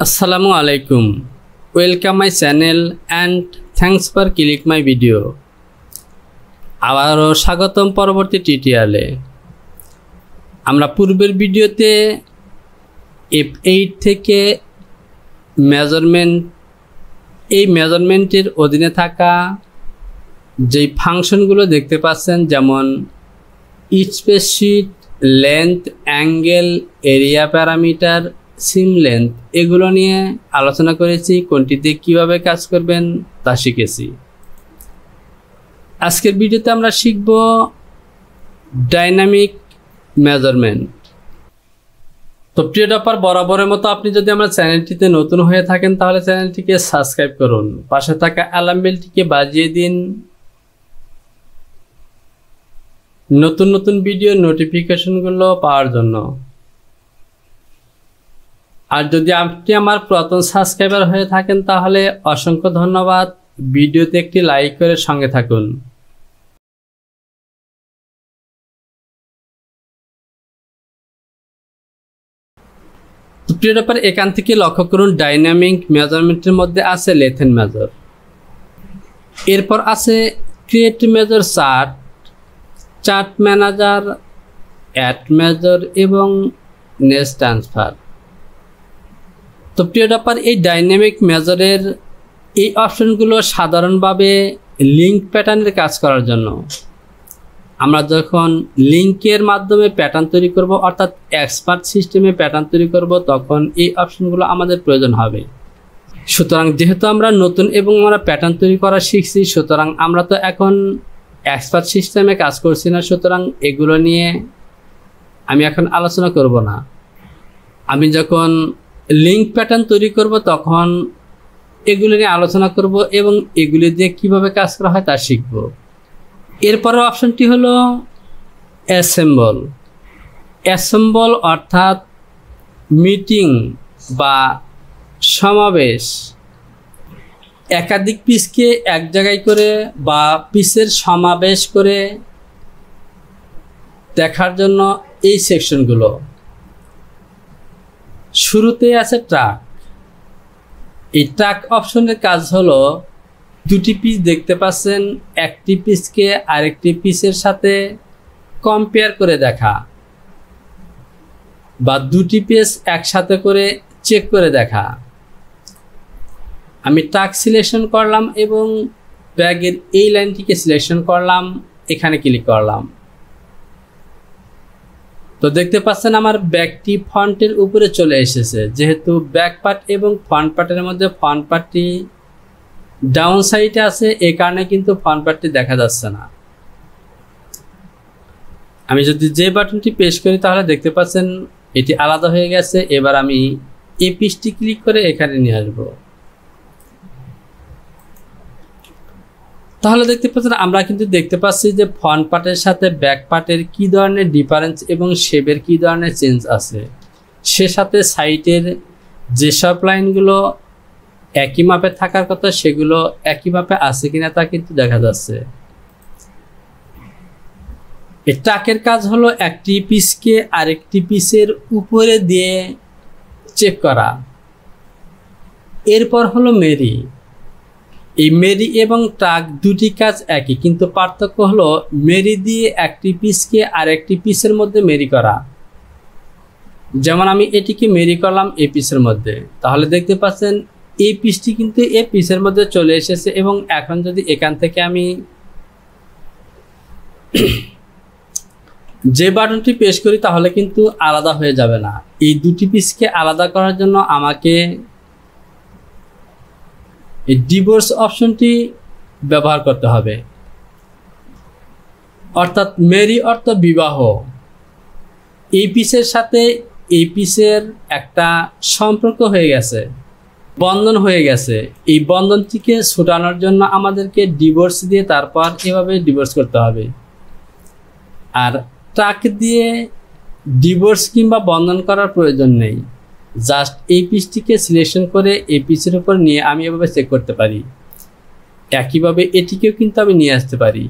Assalamu alaikum. Welcome my channel and thanks for click my video. আবারও স্বাগতম পরবর্তী টিউটোরিয়ালে। আমরা পূর্বের ভিডিওতে F8 থেকে মেজারমেন্টের অধীনে থাকা যেই ফাংশনগুলো দেখতে পাচ্ছেন, যেমন স্পেসশিট, লেন্থ, অ্যাঙ্গেল, এরিয়া প্যারামিটার, সিম লেন্থ, এগুলো নিয়ে আলোচনা করেছি। কোনটিতে কিভাবে কাজ করবেন তা শিখেছি। আজকের ভিডিওতে আমরা শিখব ডাইনামিক মেজারমেন্ট। তো প্রিয় ডপার, বরাবরের মতো আপনি যদি আমার চ্যানেলটিতে নতুন হয়ে থাকেন তাহলে চ্যানেলটিকে সাবস্ক্রাইব করুন, পাশে থাকা অ্যালার্ম বেলটিকে বাজিয়ে দিন নতুন নতুন ভিডিও নোটিফিকেশনগুলো পাওয়ার জন্য। আর যদি আপনি আমার পুরাতন সাবস্ক্রাইবার হয়ে থাকেন তাহলে অসংখ্য ধন্যবাদ। ভিডিওতে একটি লাইক করে সঙ্গে থাকুন। তো প্রিয় ব্যাপার, এখান থেকে লক্ষ্য করুন ডাইনামিক মেজারমেন্টের মধ্যে আছে লেন্থ মেজার, এরপর আছে create measure, chart manager, add measure এবং নেক্সট ট্রান্সফার। তো প্রিয় ব্যাপার, এই ডাইনামিক মেজারের এই অপশনগুলো সাধারণভাবে লিঙ্ক প্যাটার্নের কাজ করার জন্য। আমরা যখন লিঙ্কের মাধ্যমে প্যাটার্ন তৈরি করব, অর্থাৎ এক্সপার্ট সিস্টেমে প্যাটার্ন তৈরি করব, তখন এই অপশনগুলো আমাদের প্রয়োজন হবে। সুতরাং যেহেতু আমরা নতুন এবং আমরা প্যাটার্ন তৈরি করা শিখছি, সুতরাং আমরা তো এখন এক্সপার্ট সিস্টেমে কাজ করছি না, সুতরাং এগুলো নিয়ে আমি এখন আলোচনা করব না। আমি যখন লিঙ্ক প্যাটার্ন তৈরি করব তখন এগুলো নিয়ে আলোচনা করব এবং এগুলি দিয়ে কিভাবে কাজ করা হয় তা শিখব। এরপরের অপশনটি হলো অ্যাসেম্বল, অর্থাৎ মিটিং বা সমাবেশ। একাধিক পিসকে এক জায়গায় করে বা পিসের সমাবেশ করে দেখার জন্য এই সেকশনগুলো। শুরুতে আছে ট্র্যাক। এই ট্র্যাক অপশনের কাজ হলো দুটি পিস দেখতে পাচ্ছেন, একটি পিসকে আরেকটি পিসের সাথে কম্পেয়ার করে দেখা বা দুটি পিস একসাথে করে চেক করে দেখা। আমি ট্র্যাক সিলেকশন করলাম এবং ব্যাগের এই লাইনটিকে সিলেকশন করলাম, এখানে ক্লিক করলাম। তো দেখতে পাচ্ছেন আমার ব্যাগটি ফন্টের উপরে চলে এসেছে। যেহেতু ব্যাক পার্ট এবং ফ্রন্ট পার্টের মধ্যে ফ্রন্ট পার্টটি ডাউন সাইডে আছে, এই কারণে কিন্তু ফ্রন্ট পার্টটি দেখা যাচ্ছে না। আমি যদি যে বাটনটি প্রেস করি তাহলে দেখতে পাচ্ছেন এটি আলাদা হয়ে গেছে। এবার আমি এই পিসটি ক্লিক করে এখানে নিয়ে আসবো। তাহলে দেখতে পাচ্ছেন আমরা কিন্তু দেখতে পাচ্ছি যে ফ্রন্ট পার্টের সাথে ব্যাক পার্টের কী ধরনের ডিফারেন্স এবং শেপের কী ধরনের চেঞ্জ আছে। সে সাথে সাইটের যেসব লাইনগুলো একই মাপে থাকার কথা সেগুলো একই মাপে আছে কিনা তা কিন্তু দেখা যাচ্ছে। এই ট্র্যাকের কাজ হলো একটি পিসকে আরেকটি পিসের উপরে দিয়ে চেক করা। এরপর হলো মেরি। এই মেরি এবং ট্র্যাক দুটি কাজ একই, কিন্তু পার্থক্য হলো মেরি দিয়ে একটি পিসকে আরেকটি পিসের মধ্যে মেরি করা। যেমন আমি এটিকে মেরি করলাম এই পিসের মধ্যে, তাহলে দেখতে পাচ্ছেন এই পিসটি কিন্তু এই পিসের মধ্যে চলে এসেছে। এবং এখন যদি এখান থেকে আমি যে বাটনটি প্রেস করি তাহলে কিন্তু আলাদা হয়ে যাবে না। এই দুটি পিসকে আলাদা করার জন্য আমাকে এই ডিভোর্স অপশনটি ব্যবহার করতে হবে, অর্থাৎ মেরি অর্থ বিবাহ। এই পিসের সাথে এই পিসের একটা সম্পর্ক হয়ে গেছে, বন্ধন হয়ে গেছে। এই বন্ধনটিকে ছুটানোর জন্য আমাদেরকে ডিভোর্স দিয়ে তারপর এভাবে ডিভোর্স করতে হবে। আর ট্র্যাক দিয়ে ডিভোর্স কিংবা বন্ধন করার প্রয়োজন নেই। জাস্ট এই পিসটিকে সিলেকশন করে এই পিসের উপর নিয়ে আমি এভাবে চেক করতে পারি। একইভাবে এটিকেও কিন্তু আমি নিয়ে আসতে পারি।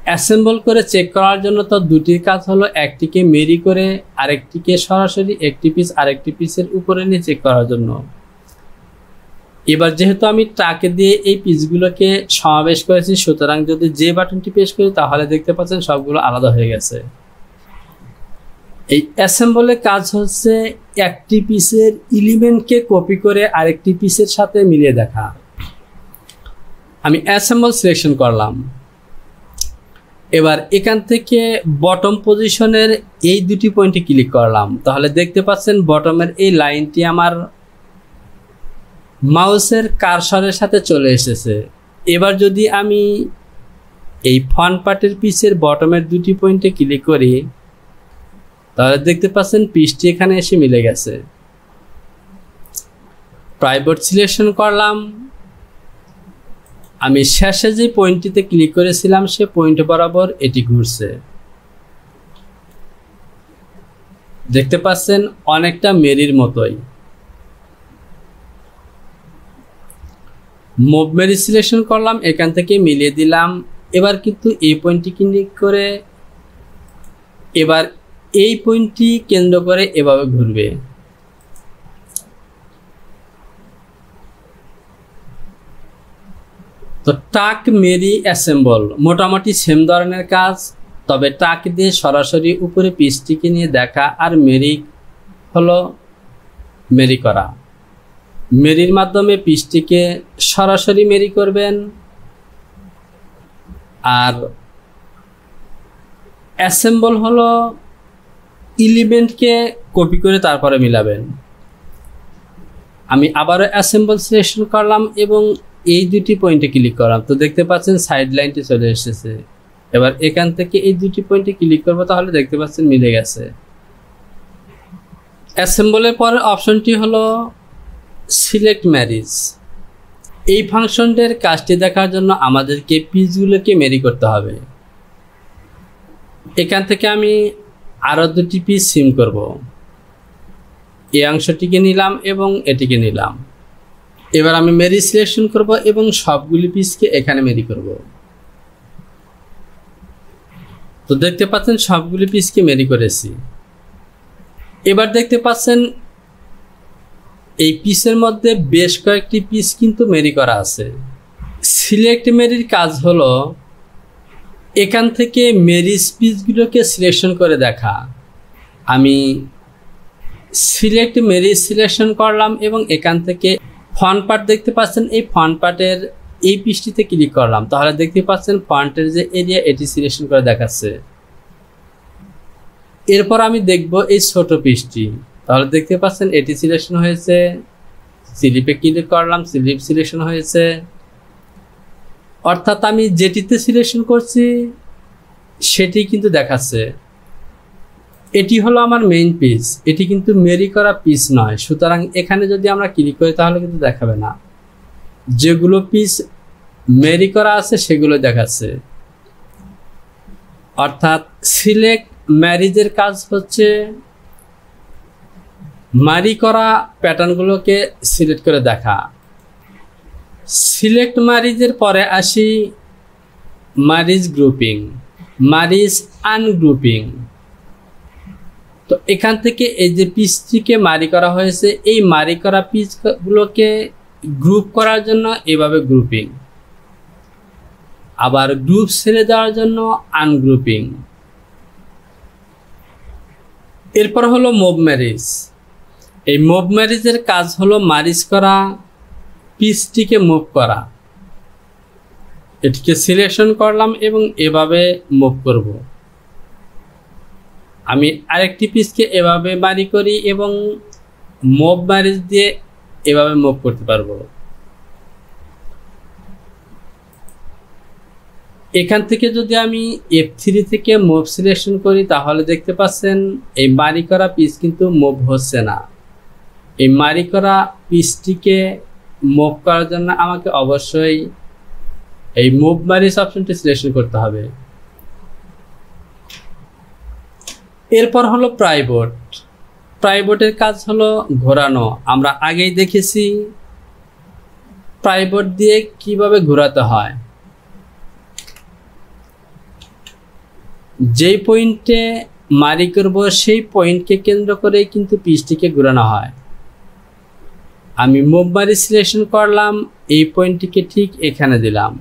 অ্যাসেম্বল করে চেক করার জন্য তো দুটির কাজ হলো, একটিকে মেরি করে আরেকটিকে সরাসরি একটি পিস আরেকটি পিসের উপরে নিয়ে চেক করার জন্য। এবার যেহেতু আমি টাকে দিয়ে এই পিসগুলোকে সমাবেশ করেছি, সুতরাং যদি যে বাটনটি প্রেস করি তাহলে দেখতে পাচ্ছেন সবগুলো আলাদা হয়ে গেছে। এই অ্যাসেম্বলের কাজ হচ্ছে একটি পিসের এলিমেন্টকে কপি করে আরেকটি পিসের সাথে মিলিয়ে দেখা। আমি অ্যাসেম্বল সিলেকশন করলাম। এবার এখান থেকে বটম পজিশনের এই দুটি পয়েন্টে ক্লিক করলাম, তাহলে দেখতে পাচ্ছেন বটমের এই লাইনটি আমার মাউসের কারসরের সাথে চলে এসেছে। এবার যদি আমি এই ফ্রন্ট পার্টের পিসের বটমের দুটি পয়েন্টে ক্লিক করি তাহলে দেখতে পাচ্ছেন পিসটি এখানে এসে মিলে গেছে। প্রাইভেট সিলেকশন করলাম। আমি শেষে যে পয়েন্টটিতে ক্লিক করেছিলাম সে পয়েন্ট বরাবর এটি ঘুরছে। দেখতে পাচ্ছেন অনেকটা মেরির মতোই। মুভ মেরি সিলেকশন করলাম, এখান থেকে মিলিয়ে দিলাম। এবার কিন্তু এই পয়েন্টটি ক্লিক করে এবার এই পয়েন্টটি কেন্দ্র করে এভাবে ঘুরবে। তো টাক মেরি অ্যাসেম্বল মোটামুটি সেম ধরনের কাজ, তবে টাক দিয়ে সরাসরি উপরে পিসটিকে নিয়ে দেখা, আর মেরি হলো মেরি করা। মেরির মাধ্যমে পিসটিকে সরাসরি মেরি করবেন, আর অ্যাসেম্বল হলো এলিমেন্টকে কপি করে তারপরে মিলাবেন। আমি আবারও অ্যাসেম্বল সিলেকশন করলাম এবং এই দুটি পয়েন্টে ক্লিক করলাম, তো দেখতে পাচ্ছেন সাইড লাইনটি চলে এসেছে। এবার এখান থেকে এই দুটি পয়েন্টে ক্লিক করবো, তাহলে দেখতে পাচ্ছেন মিলে গেছে। অ্যাসেম্বলের পরের অপশনটি হলো সিলেক্ট ম্যারিজ। এই ফাংশনটির কাজটি দেখার জন্য আমাদেরকে পিসগুলোকে মেরি করতে হবে। এখান থেকে আমি আরও দুটি পিস সিম করব। এই অংশটিকে নিলাম এবং এটিকে নিলাম। এবার আমি মেরি সিলেকশন করব এবং সবগুলি পিসকে এখানে মেরি করব। তো দেখতে পাচ্ছেন সবগুলি পিসকে মেরি করেছি। এবার দেখতে পাচ্ছেন এই পিসের মধ্যে বেশ কয়েকটি পিস কিন্তু মেরি করা আছে। সিলেক্ট মেরির কাজ হলো এখান থেকে মেরিজ পিসগুলোকে সিলেকশন করে দেখা। আমি সিলেক্ট মেরি সিলেকশন করলাম এবং এখান থেকে ফ্রন্ট পার্ট দেখতে পাচ্ছেন, এই ফ্রন্ট পার্টের এই পিসটিতে ক্লিক করলাম, তাহলে দেখতে পাচ্ছেন ফ্রন্টের যে এরিয়া এটি সিলেকশন করে দেখাচ্ছে। এরপর আমি দেখব এই ছোট পিসটি, তাহলে দেখতে পাচ্ছেন এটি সিলেকশন হয়েছে। স্লিপে ক্লিক করলাম, স্লিপ সিলেকশন হয়েছে। অর্থাৎ আমি যেটিতে সিলেকশন করছি সেটি কিন্তু দেখাচ্ছে। এটি হলো আমার মেইন পিস, এটি কিন্তু মেরি করা পিস নয়, সুতরাং এখানে যদি আমরা ক্লিক করি তাহলে কিন্তু দেখাবে না। যেগুলো পিস মেরি করা আছে সেগুলো দেখাচ্ছে। অর্থাৎ সিলেক্ট ম্যারিজের কাজ হচ্ছে মারি করা প্যাটার্নগুলোকে সিলেক্ট করে দেখা। সিলেক্ট ম্যারিজের পরে আসি ম্যারিজ গ্রুপিং, ম্যারিজ আনগ্রুপিং। তো এখান থেকে এই যে পিসটিকে মারি করা হয়েছে, এই মারি করা পিসগুলোকে গ্রুপ করার জন্য এভাবে গ্রুপিং, আবার গ্রুপ ছেড়ে দেওয়ার জন্য আনগ্রুপিং। এরপর হলো মুভ ম্যারিজ। এই মুভ ম্যারিজের কাজ হলো মারিজ করা পিসটিকে মুভ করা। এটিকে সিলেকশন করলাম এবং এভাবে মুভ করব। আমি আরেকটি পিসকে এভাবে মারি করি এবং মুভ ম্যারিজ দিয়ে এভাবে মুভ করতে পারবো। এখান থেকে যদি আমি F3 থেকে মুভ সিলেকশন করি তাহলে দেখতে পাচ্ছেন এই মারি করা পিস কিন্তু মুভ হচ্ছে না। এই মারি করা পিসটিকে মুভ করার জন্য আমাকে অবশ্যই এই মুভ ম্যারিজ অপশনটি সিলেকশন করতে হবে। এরপর হলো প্রাইভেট। প্রাইভেটের কাজ হলো ঘোরানো। আমরা আগেই দেখেছি প্রাইভেট দিয়ে কিভাবে ঘোরাতে হয়। যেই পয়েন্টে মারি করব সেই পয়েন্টকে কেন্দ্র করে কিন্তু পিসটিকে ঘোরানো হয়। আমি মুভ মারি সিলেকশন করলাম, এই পয়েন্টটিকে ঠিক এখানে দিলাম।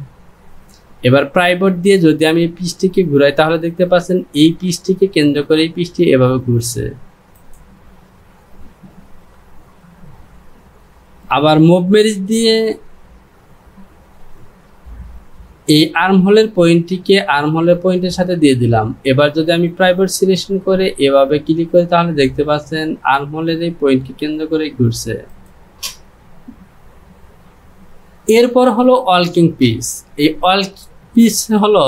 এবার প্রাইভেট দিয়ে যদি আমি এই পিসটিকে ঘুরাই তাহলে দেখতে পাচ্ছেন এই পিসটিকে কেন্দ্র করে এই পিসটি এভাবে ঘুরছে। আবার মুভ ম্যারিজ দিয়ে এই আর্ম হোলের পয়েন্টটিকে আর্ম হোলের পয়েন্টের সাথে দিয়ে দিলাম। এবার যদি আমি প্রাইভেট সিলেকশন করে এভাবে ক্লিক করি তাহলে দেখতে পাচ্ছেন আর্ম হোলের এই পয়েন্টকে কেন্দ্র করে ঘুরছে। এরপর হলো ওয়ার্কিং পিস। এই ওয়ার্কিং পিস হলো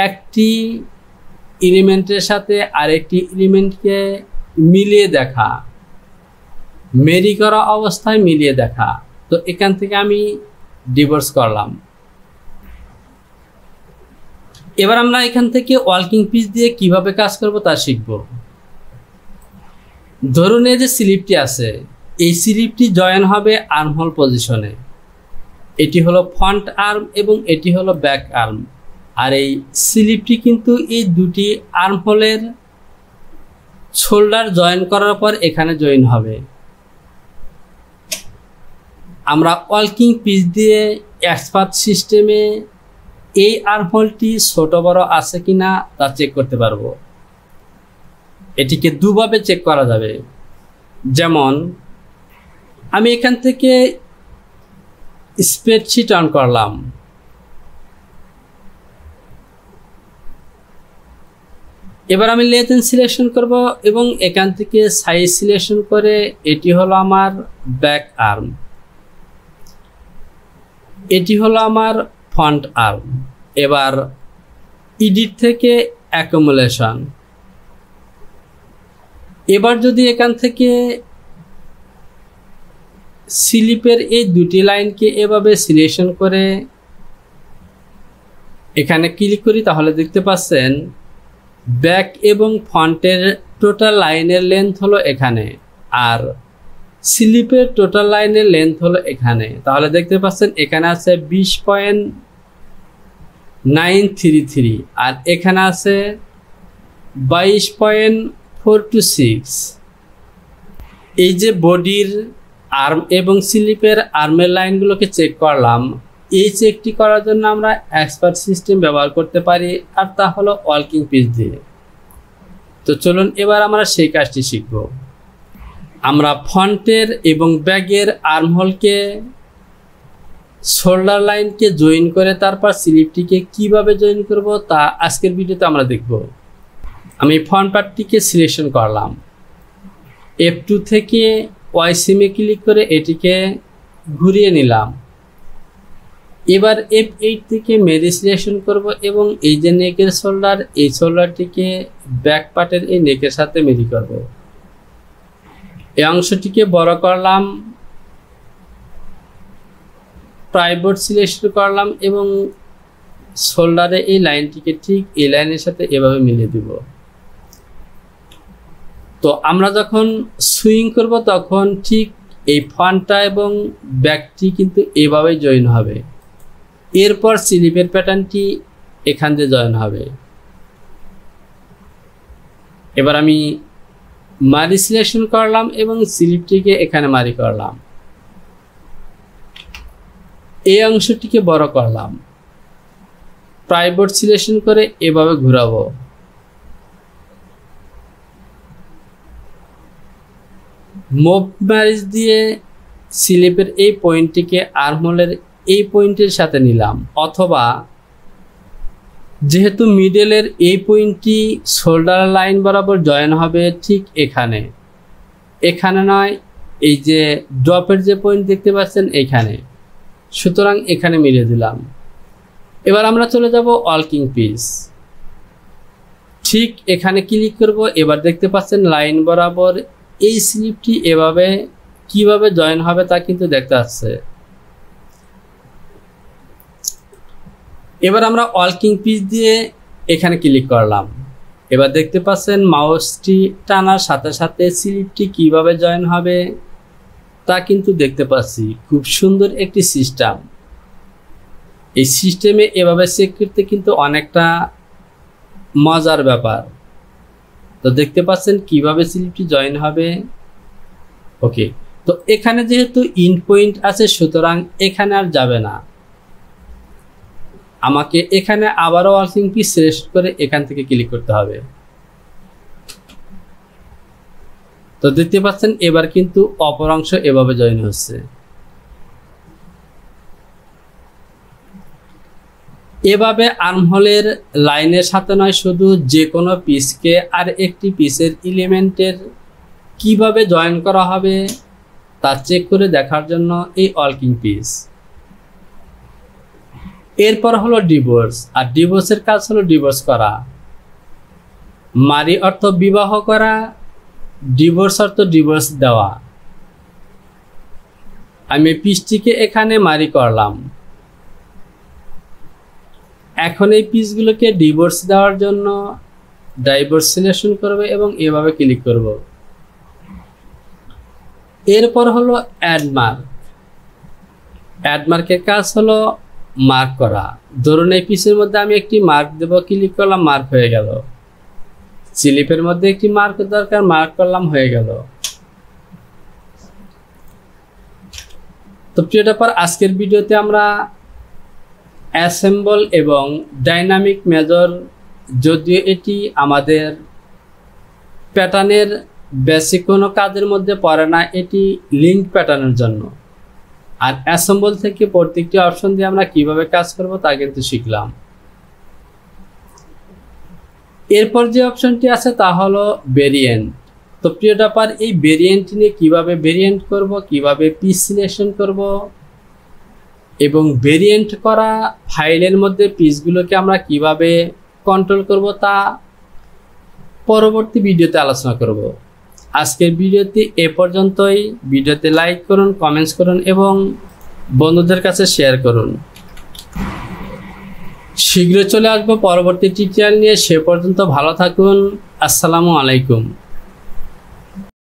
একটি এলিমেন্টের সাথে আরেকটি এলিমেন্টকে মিলিয়ে দেখা, মেরি করা অবস্থায় মিলিয়ে দেখা। তো এখান থেকে আমি ডিভোর্স করলাম। এবার আমরা এখান থেকে ওয়ার্কিং পিস দিয়ে কিভাবে কাজ করব তা শিখব। ধরুন এই যে স্লিপটি আছে, এই স্লিপটি জয়েন হবে আর্মহোল পজিশনে। এটি হলো ফ্রন্ট আর্ম এবং এটি হলো ব্যাক আর্ম। আর এই স্লিপটি কিন্তু এই দুটি আর্মহোলের শোল্ডার জয়েন করার পর এখানে জয়েন হবে। আমরা ওয়ার্কিং পিস দিয়ে এক্সপার্ট সিস্টেমে এই আর্মহোলটি ছোট বড় আছে কিনা তা চেক করতে পারবো। এটিকে দুভাবে চেক করা যাবে। যেমন আমি এখান থেকে স্প্রেডশিট অন করলাম, এবার আমি লেন্থ সিলেকশন করব এবং এখান থেকে সাইজ সিলেকশন করে এটি হলো আমার ব্যাক আর্ম, এটি হলো আমার ফ্রন্ট আর্ম। এবার এডিট থেকে অ্যাকুমুলেশন। এবার যদি এখান থেকে স্লিপের এই দুটি লাইনকে এভাবে সিলেকশন করে এখানে ক্লিক করি তাহলে দেখতে পাচ্ছেন ব্যাক এবং ফ্রন্টের টোটাল লাইনের লেন্থ হলো এখানে, আর স্লিপের টোটাল লাইনের লেন্থ হলো এখানে। তাহলে দেখতে পাচ্ছেন এখানে আছে 20.933 আর এখানে আছে 22.426। এই যে বডির আর্ম এবং স্লিপের আর্মের লাইনগুলোকে চেক করলাম, এই চেকটি করার জন্য আমরা এক্সপার্ট সিস্টেম ব্যবহার করতে পারি, আর তা হলো ওয়ার্কিং পিস দিয়ে। তো চলুন এবার আমরা সেই কাজটি শিখব। আমরা ফ্রন্টের এবং ব্যাগের আর্মহোলকে শোল্ডার লাইনকে জয়েন করে তারপর স্লিপটিকে কিভাবে জয়েন করব তা আজকের ভিডিওতে আমরা দেখব। আমি ফ্রন্ট পার্টটিকে সিলেকশন করলাম, F2 থেকে ওয়াই সিমে ক্লিক করে এটিকে ঘুরিয়ে নিলাম। এবার F8 থেকে মেরি সিলেকশন করব এবং এই যে নেকের শোল্ডার, এই শোল্ডারটিকে ব্যাক পার্টের এই নেকের সাথে মেরি করব। এই অংশটিকে বড় করলাম, প্রাইভেট সিলেকশন করলাম এবং শোল্ডারে এই লাইনটিকে ঠিক এই লাইনের সাথে এভাবে মিলিয়ে দিব। তো আমরা যখন সুইং করব তখন ঠিক এই ফ্রন্টটা এবং ব্যাকটি কিন্তু এভাবে জয়েন হবে। এরপর স্লিপের প্যাটার্নটি এখান দিয়ে জয়েন হবে। এবার আমি মারি সিলেকশন করলাম এবং স্লিপটিকে এখানে মারি করলাম। এই অংশটিকে বড় করলাম, প্রাইভেট সিলেকশন করে এভাবে ঘোরাবো। মুভ ম্যারিজ দিয়ে স্লিপের এই পয়েন্টটিকে আর্মহোলের এই পয়েন্টের সাথে নিলাম, অথবা যেহেতু মিডলের এই পয়েন্টটি শোল্ডার লাইন বরাবর জয়েন হবে ঠিক এখানে, এখানে নয়, এই যে ড্রপের যে পয়েন্ট দেখতে পাচ্ছেন এইখানে, সুতরাং এখানে মিলিয়ে দিলাম। এবার আমরা চলে যাব ওয়ার্কিং পিস, ঠিক এখানে ক্লিক করব। এবার দেখতে পাচ্ছেন লাইন বরাবর এই স্লিপটি এভাবে কিভাবে জয়েন হবে তা কিন্তু দেখতে আসছে। এবার আমরা ওয়ার্কিং পিস দিয়ে এখানে ক্লিক করলাম। এবার দেখতে পাচ্ছেন মাউসটি টানার সাথে সাথে স্লিপটি কিভাবে জয়েন হবে তা কিন্তু দেখতে পাচ্ছি। খুব সুন্দর একটি সিস্টেম। এই সিস্টেমে এভাবে চেক করতে কিন্তু অনেকটা মজার ব্যাপার। তো দেখতে পাচ্ছেন কিভাবে স্লিপটি জয়েন হবে। ওকে, তো এখানে যেহেতু ইন পয়েন্ট আছে সুতরাং এখানে আর যাবে না, আমাকে এখানে আবারও ওয়ার্কিং পিস সিলেক্ট করে এখান থেকে ক্লিক করতে হবে। তো দেখতে পাচ্ছেন এবার কিন্তু অপর অংশ এভাবে জয়েন হচ্ছে। এভাবে আর্মহোলের লাইনের সাথে নয়, শুধু যে কোনো পিসকে আর একটি পিসের এলিমেন্টের কিভাবে জয়েন করা হবে তা চেক করে দেখার জন্য এই ওয়ার্কিং পিস। এরপর হলো ডিভোর্স, আর ডিভোর্সের কাজ হলো ডিভোর্স করা। মারি অর্থ বিবাহ করা, ডিভোর্স অর্থ ডিভোর্স দেওয়া। আমি পিসটিকে এখানে মারি করলাম। এখন এই পিসগুলোকে ডিভোর্স দেওয়ার জন্য ডাইভোর্স সিলেকশন করবে এবং এভাবে ক্লিক করব। এরপর হলো অ্যাড মার্ক। অ্যাড মার্কের কাজ হলো মার্ক করা। ধরুন এই পিসের মধ্যে আমি একটি মার্ক দেব, ক্লিক করলাম, মার্ক হয়ে গেল। স্লিপের মধ্যে একটি মার্ক দরকার, মার্ক করলাম, হয়ে গেল। তো প্রিয় টপার, আজকের ভিডিওতে আমরা অ্যাসেম্বল এবং ডাইনামিক মেজর, যদিও এটি আমাদের প্যাটার্নের বেসিক কোনো কাজের মধ্যে পড়ে না, এটি লিঙ্ক প্যাটার্নের জন্য। আর অ্যাসেম্বল থেকে প্রত্যেকটি অপশন দিয়ে আমরা কিভাবে কাজ করব তা কিন্তু শিখলাম। এরপর যে অপশনটি আছে তা হলো ভেরিয়েন্ট। তো প্রিয় টপার, এই ভেরিয়েন্ট নিয়ে কিভাবে ভেরিয়েন্ট করব, কিভাবে পিস সিলেকশন করব এবং ভেরিয়েন্ট করা ফাইলের মধ্যে পিসগুলোকে আমরা কিভাবে কন্ট্রোল করব তা পরবর্তী ভিডিওতে আলোচনা করব। আজকের ভিডিওতে এ পর্যন্তই। ভিডিওতে লাইক করুন, কমেন্টস করুন এবং বন্ধুদের কাছে শেয়ার করুন। শীঘ্রই চলে আসবো পরবর্তী টিউটোরিয়াল নিয়ে। সে পর্যন্ত ভালো থাকুন। আসসালামু আলাইকুম।